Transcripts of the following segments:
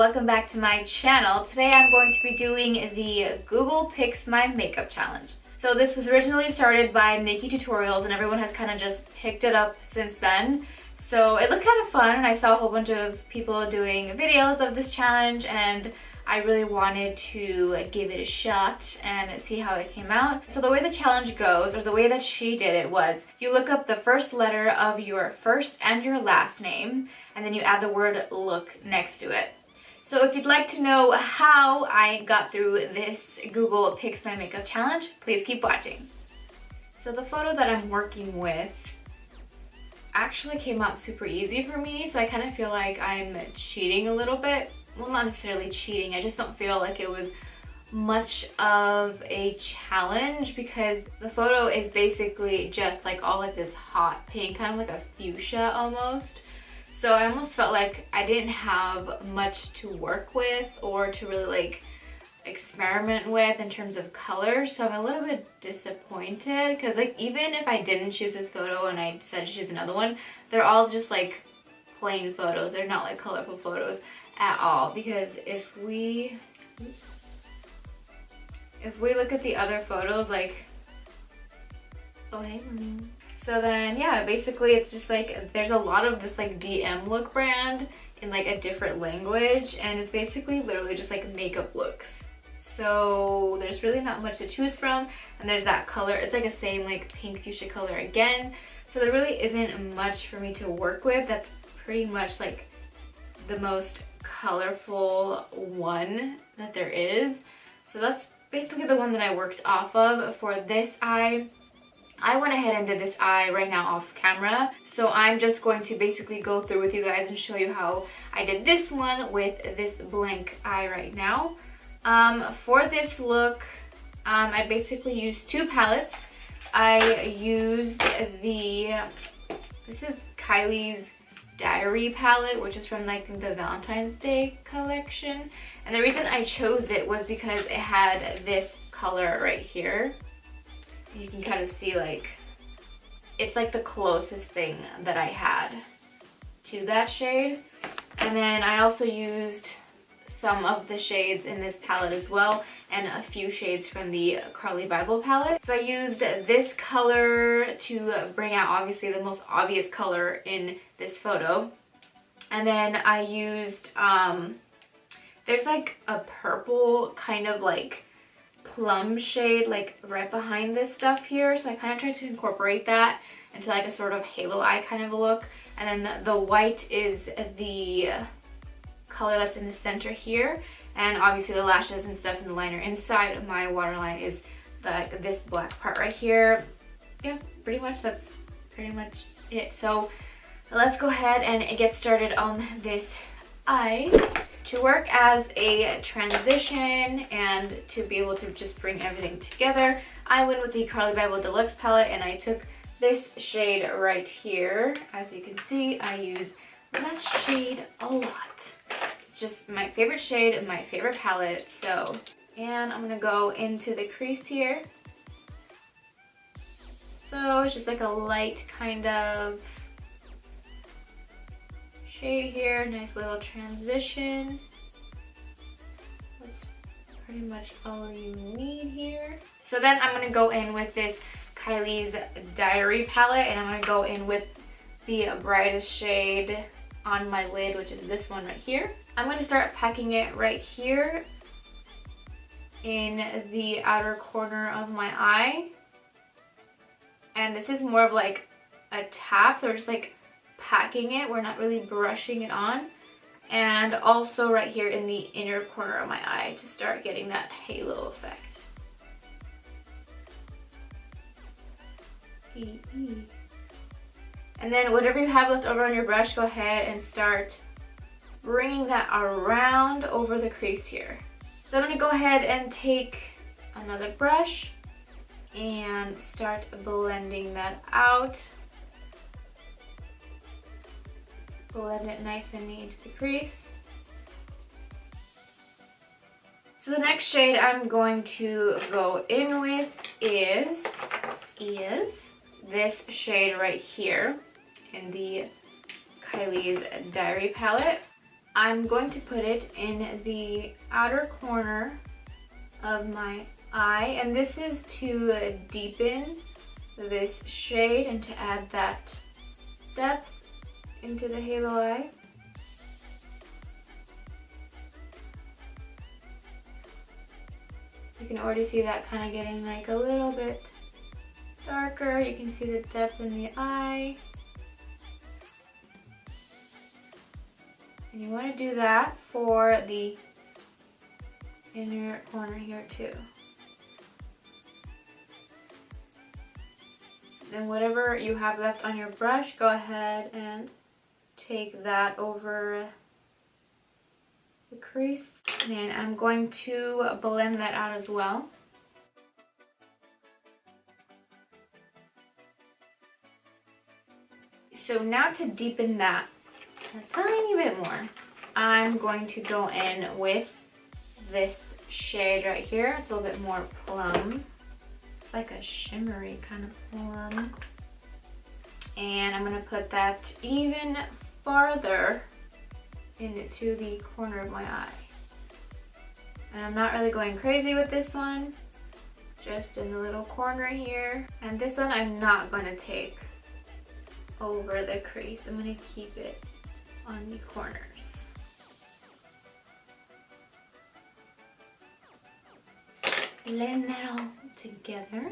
welcome back to my channel. Today I'm going to be doing the Google Picks My Makeup Challenge. So this was originally started by Nikki Tutorials and everyone has kind of just picked it up since then. So it looked kind of fun and I saw a whole bunch of people doing videos of this challenge and I really wanted to give it a shot and see how it came out. So the way the challenge goes, or the way that she did it, was you look up the first letter of your first and your last name and then you add the word look next to it. So if you'd like to know how I got through this Google Picks My Makeup Challenge, please keep watching. So the photo that I'm working with actually came out super easy for me, so I kind of feel like I'm cheating a little bit. Well, not necessarily cheating, I just don't feel like it was much of a challenge because the photo is basically just like all like this hot pink, kind of like a fuchsia almost. So I almost felt like I didn't have much to work with or to really like experiment with in terms of color. So I'm a little bit disappointed because like even if I didn't choose this photo and I decided to choose another one, they're all just like plain photos. They're not like colorful photos at all, because if we look at the other photos, like, oh hey mommy. So then yeah, basically it's just like there's a lot of this like DM look brand in like a different language and it's basically literally just like makeup looks. So there's really not much to choose from and there's that color, it's like a same like pink fuchsia color again. So there really isn't much for me to work with. That's pretty much like the most colorful one that there is. So that's basically the one that I worked off of. For this eye, I went ahead and did this eye right now off camera. So I'm just going to basically go through with you guys and show you how I did this one with this blank eye right now. For this look, I basically used two palettes. I used this is Kylie's Diary palette, which is from like the Valentine's Day collection, and the reason I chose it was because it had this color right here. You can kind of see like it's like the closest thing that I had to that shade. And then I also used some of the shades in this palette as well and a few shades from the Carly Bible palette. So I used this color to bring out obviously the most obvious color in this photo. And then I used, there's like a purple kind of like plum shade like right behind this stuff here. So I kind of tried to incorporate that into like a sort of halo eye kind of a look. And then the white is the color that's in the center here, and obviously the lashes and stuff in the liner inside of my waterline is like this black part right here. Yeah, pretty much that's pretty much it. So let's go ahead and get started on this eye. To work as a transition and to be able to just bring everything together, I went with the Carly Bible Deluxe palette and I took this shade right here. As you can see, I use that shade a lot. It's just my favorite shade and my favorite palette. So, and I'm gonna go into the crease here. So it's just like a light kind of shade here, nice little transition. That's pretty much all you need here. So then I'm gonna go in with this Kylie's Diary palette and I'm gonna go in with the brightest shade on my lid, which is this one right here. I'm going to start packing it right here in the outer corner of my eye. And this is more of like a tap, so we're just like packing it. We're not really brushing it on. And also right here in the inner corner of my eye to start getting that halo effect. And then whatever you have left over on your brush, go ahead and start bringing that around over the crease here. So I'm going to go ahead and take another brush and start blending that out. Blend it nice and neat into the crease. So the next shade I'm going to go in with is this shade right here in the Kylie's Diary palette. I'm going to put it in the outer corner of my eye, and this is to deepen this shade and to add that depth into the halo eye. You can already see that kind of getting like a little bit darker. You can see the depth in the eye. And you want to do that for the inner corner here too. Then whatever you have left on your brush, go ahead and take that over the crease. And I'm going to blend that out as well. So now to deepen that a tiny bit more, I'm going to go in with this shade right here. It's a little bit more plum. It's like a shimmery kind of plum. And I'm gonna put that even farther into the corner of my eye. And I'm not really going crazy with this one, just in the little corner here. And this one I'm not gonna take over the crease. I'm gonna keep it on the corners. Blend that all together.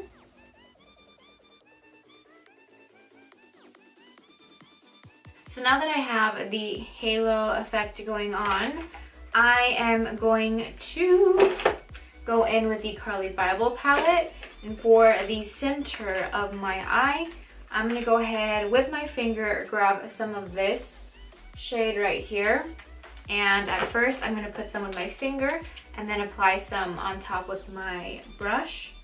So now that I have the halo effect going on, I am going to go in with the Carly Bible palette, and for the center of my eye, I'm gonna go ahead with my finger, grab some of this shade right here, and at first I'm gonna put some with my finger and then apply some on top with my brush.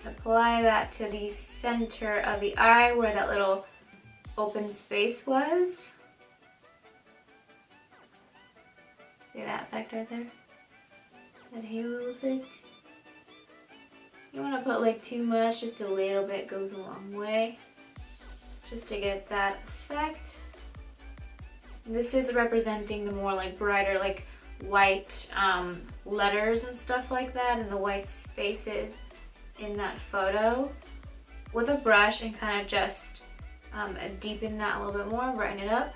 Apply that to the center of the eye where that little open space was. See that effect right there? That halo effect. You want to put like too much, just a little bit goes a long way. Just to get that effect. This is representing the more like brighter, like white letters and stuff like that, and the white spaces in that photo. With a brush and kind of just deepen that a little bit more, brighten it up.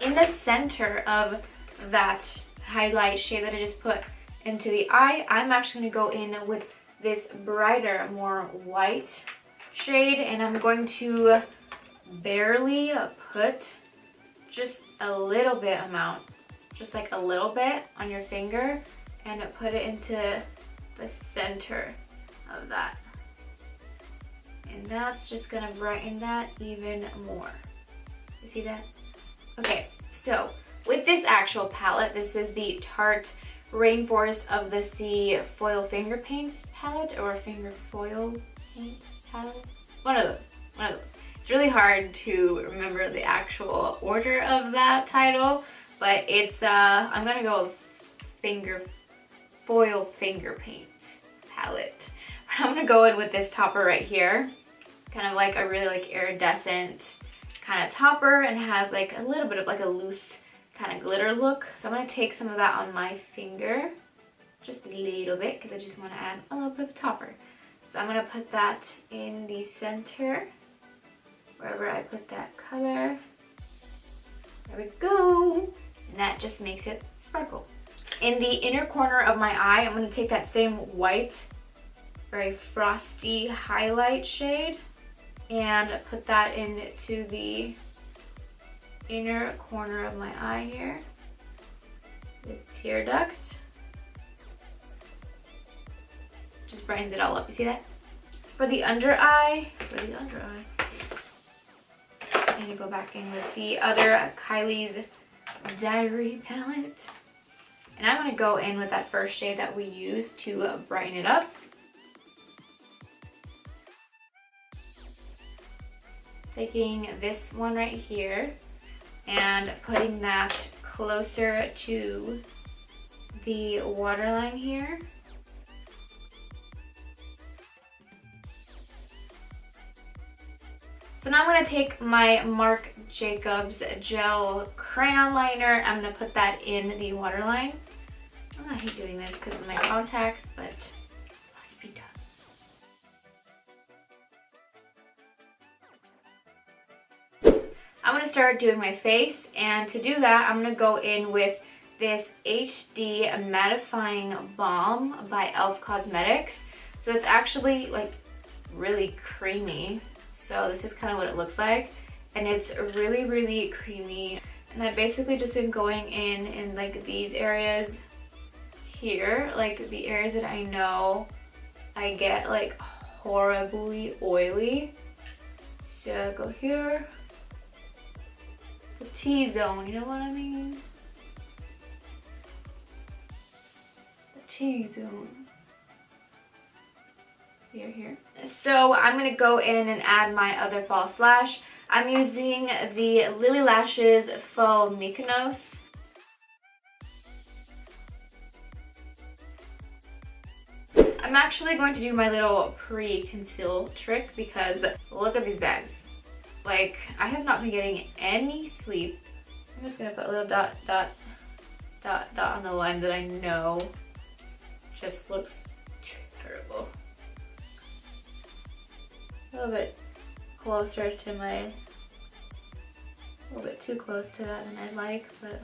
In the center of that highlight shade that I just put into the eye, I'm actually going to go in with this brighter, more white shade, and I'm going to barely put just a little bit amount, just like a little bit on your finger, and put it into the center of that. And that's just gonna brighten that even more. You see that? Okay, so with this actual palette, this is the Tarte Rainforest of the Sea Foil Finger Paints palette, or Finger Foil Paint palette. One of those. It's really hard to remember the actual order of that title, but it's, I'm gonna go with Foil Finger Paint palette. I'm gonna go in with this topper right here, kind of like a really like iridescent kind of topper, and has like a little bit of like a loose kind of glitter look. So I'm gonna take some of that on my finger, just a little bit, because I just want to add a little bit of topper. So I'm gonna put that in the center, wherever I put that color. There we go. And that just makes it sparkle. In the inner corner of my eye, I'm gonna take that same white, very frosty highlight shade, and put that into the inner corner of my eye here, the tear duct. Just brightens it all up, you see that? For the under eye, I'm gonna go back in with the other Kylie's Diary palette. And I'm gonna go in with that first shade that we used to brighten it up. Taking this one right here and putting that closer to the waterline here. So So now I'm going to take my Marc Jacobs gel crayon liner. I'm going to put that in the waterline. Oh, I hate doing this because of my contacts, but it must be done. I'm going to start doing my face, and to do that, I'm going to go in with this HD mattifying balm by e.l.f. Cosmetics. So it's actually like really creamy. So this is kind of what it looks like, and it's really, really creamy. And I've basically just been going in like these areas here, like the areas that I know I get like horribly oily. So go here, the T-zone, you know what I mean? The T-zone. Here. So I'm going to go in and add my other false lash. I'm using the Lily Lashes Faux Mykonos. I'm actually going to do my little pre-conceal trick because look at these bags. Like, I have not been getting any sleep. I'm just going to put a little dot on the line that I know just looks terrible. A little bit closer to a little bit too close to that than I'd like, but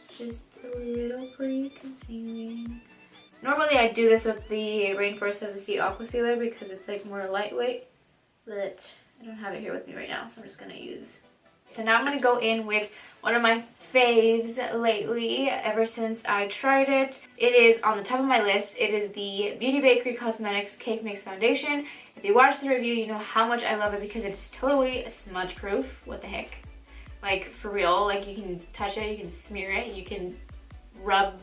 it's just a little pre-concealing. Normally I do this with the Rainforest of the Sea Aqua Sealer because it's like more lightweight, but I don't have it here with me right now, so I'm just gonna use. So now I'm gonna go in with one of my faves lately, ever since I tried it. It is on the top of my list. It is the Beauty Bakery Cosmetics Cake Mix Foundation. If you watched the review, you know how much I love it because it's totally smudge proof. What the heck? Like, for real, like you can touch it, you can smear it, you can rub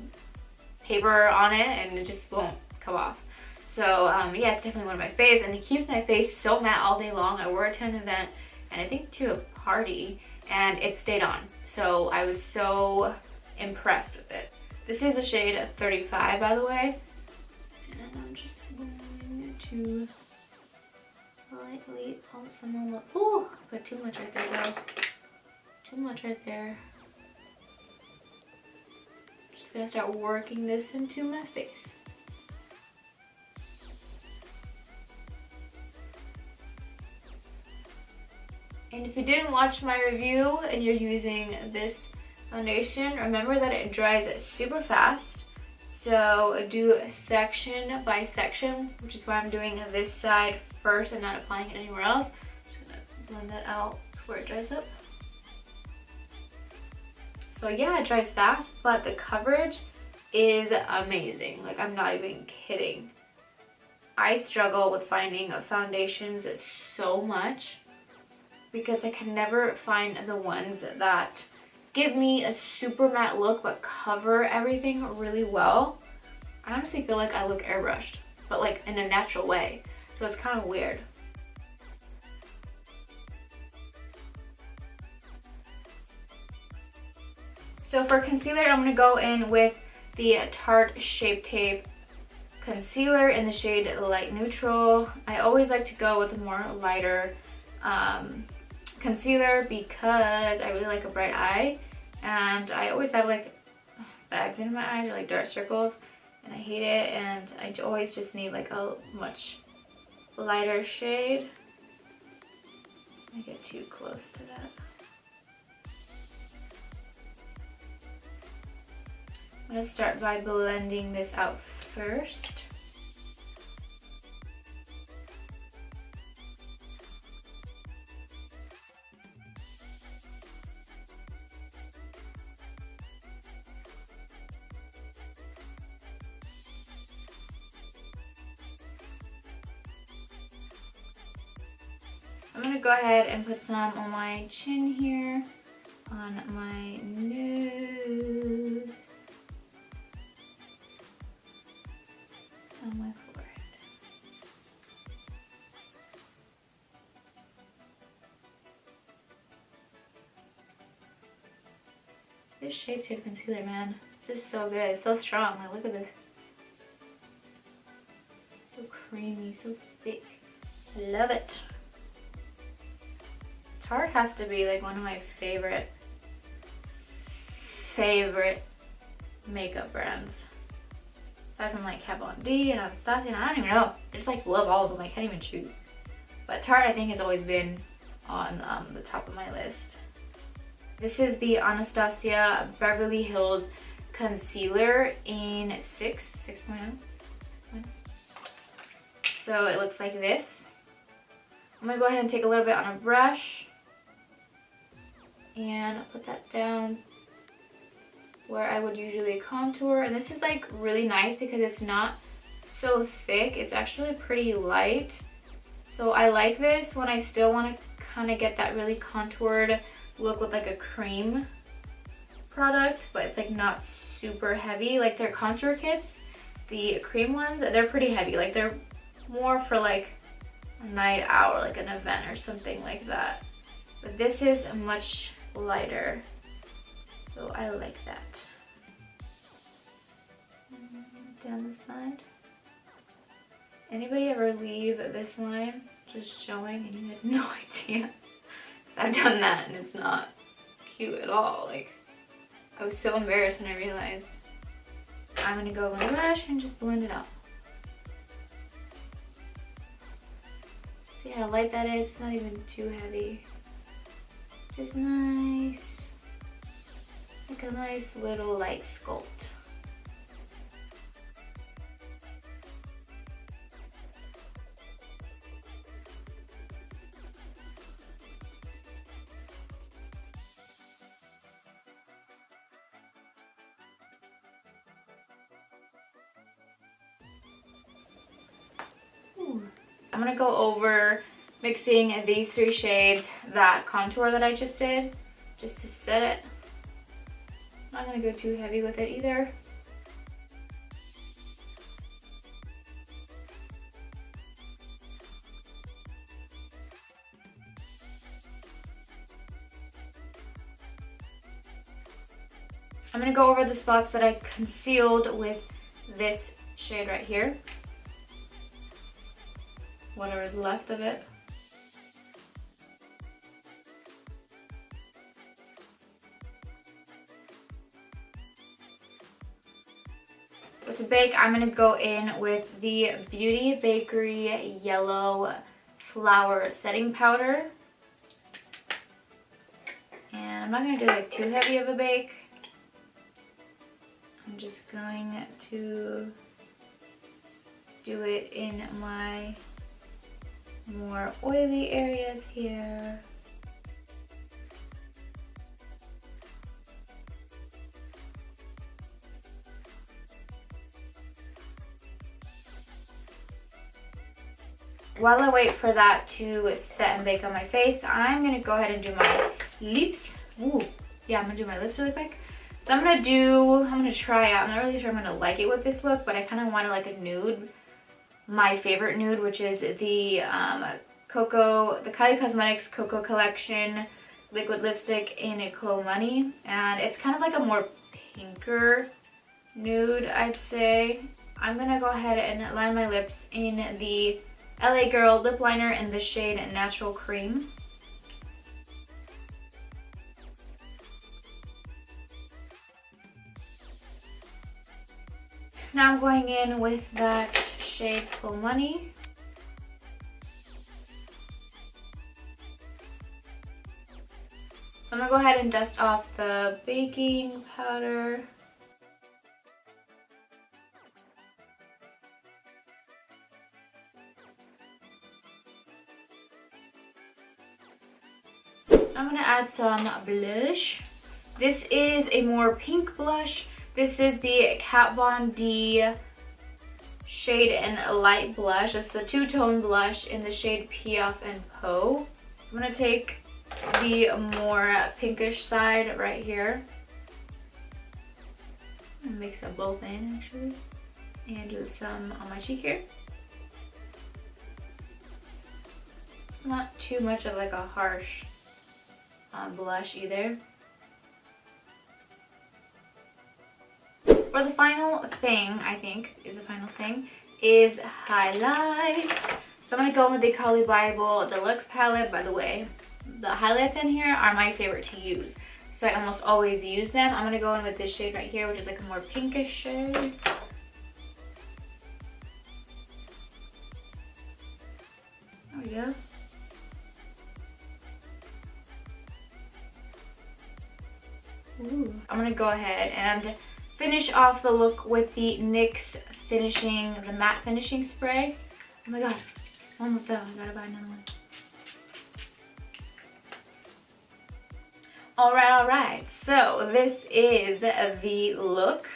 paper on it and it just won't come off. So yeah, it's definitely one of my faves, and it keeps my face so matte all day long. I wore it to an event and I think to a party, and it stayed on. So I was so impressed with it. This is the shade 35, by the way. And I'm just going to lightly pump some on the, ooh, put too much right there though. Too much right there. Just gonna start working this into my face. And if you didn't watch my review and you're using this foundation, remember that it dries super fast. So do section by section, which is why I'm doing this side first and not applying it anywhere else. Just gonna blend that out before it dries up. So yeah, it dries fast, but the coverage is amazing. Like, I'm not even kidding. I struggle with finding foundations so much because I can never find the ones that give me a super matte look but cover everything really well. I honestly feel like I look airbrushed, but like in a natural way. So it's kind of weird. So for concealer, I'm going to go in with the Tarte Shape Tape concealer in the shade Light Neutral. I always like to go with a more lighter concealer because I really like a bright eye, and I always have like bags in my eyes or like dark circles, and I hate it, and I always just need like a much lighter shade. I get too close to that. I'm going to start by blending this out first. I'm going to go ahead and put some on my chin here, on my nose, on my forehead. This Shape Tape concealer, man, it's just so good. It's so strong. Like, look at this. So crazy. creamy, so thick. Love it. Tarte has to be like one of my favorite makeup brands. Aside from like Kat Von D and Anastasia, and I don't even know. I just like love all of them. I can't even choose. But Tarte I think has always been on the top of my list. This is the Anastasia Beverly Hills Concealer in 6.0. So it looks like this. I'm gonna go ahead and take a little bit on a brush and put that down where I would usually contour. And this is like really nice because it's not so thick. It's actually pretty light. So I like this when I still want to kind of get that really contoured look with like a cream product, but it's like not super heavy. Like their contour kits, the cream ones, they're pretty heavy. Like they're more for like a night out or like an event or something like that. But this is much lighter, so I like that. Down the side. Anybody ever leave this line just showing and you had no idea? Because I've done that and it's not cute at all. Like, I was so embarrassed when I realized. I'm gonna go with my brush and just blend it out. See how light that is? It's not even too heavy. Just nice. Like a nice little light sculpt. I'm gonna go over mixing these 3 shades, that contour that I just did, just to set it. I'm not gonna go too heavy with it either. I'm gonna go over the spots that I concealed with this shade right here. Whatever is left of it. So to bake, I'm going to go in with the Beauty Bakery Yellow Flour Setting Powder. And I'm not going to do like too heavy of a bake. I'm just going to do it in my more oily areas here. While I wait for that to set and bake on my face, I'm gonna go ahead and do my lips. Ooh, yeah, I'm gonna do my lips really quick. So I'm gonna try out, I'm not really sure I'm gonna like it with this look, but I kind of want like a nude. My favorite nude, which is the Kylie Cosmetics Cocoa Collection liquid lipstick in Clo Money, and it's kind of like a more pinker nude, I'd say. I'm gonna go ahead and line my lips in the LA Girl lip liner in the shade Natural Cream. Now I'm going in with that shade Clo Money. So I'm gonna go ahead and dust off the baking powder. I'm gonna add some blush. This is a more pink blush. This is the Kat Von D Shade and Light Blush. It's a two-tone blush in the shade Piaf and Po. So I'm gonna take the more pinkish side right here. I'm gonna mix them both in actually. And do some on my cheek here. It's not too much of like a harsh blush either. For the final thing, I think, is the final thing, is highlight. So I'm gonna go with the Carly Bible Deluxe palette. By the way, the highlights in here are my favorite to use, so I almost always use them. I'm gonna go in with this shade right here, which is like a more pinkish shade. There we go. Ooh. I'm gonna go ahead and finish off the look with the NYX the matte finishing spray. Oh my god, I'm almost done. I gotta buy another one. Alright, so this is the look.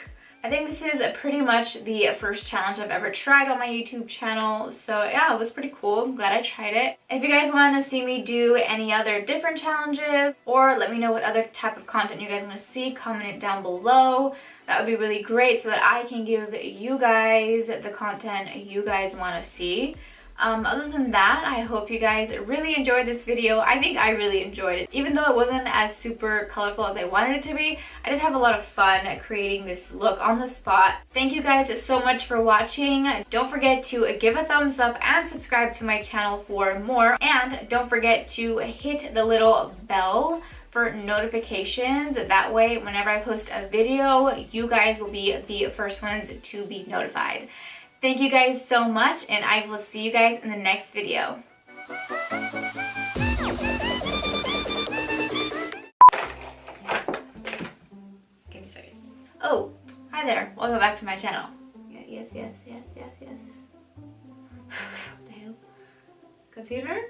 I think this is pretty much the first challenge I've ever tried on my YouTube channel. So yeah, it was pretty cool. I'm glad I tried it. If you guys want to see me do any other different challenges, or let me know what other type of content you guys want to see, comment it down below. That would be really great so that I can give you guys the content you guys want to see. Other than that, I hope you guys really enjoyed this video. I think I really enjoyed it. Even though it wasn't as super colorful as I wanted it to be, I did have a lot of fun creating this look on the spot. Thank you guys so much for watching. Don't forget to give a thumbs up and subscribe to my channel for more. And don't forget to hit the little bell for notifications. That way, whenever I post a video, you guys will be the first ones to be notified. Thank you guys so much, and I will see you guys in the next video. Give me a second. Oh, hi there. Welcome back to my channel. Yes. What the hell? Concealer?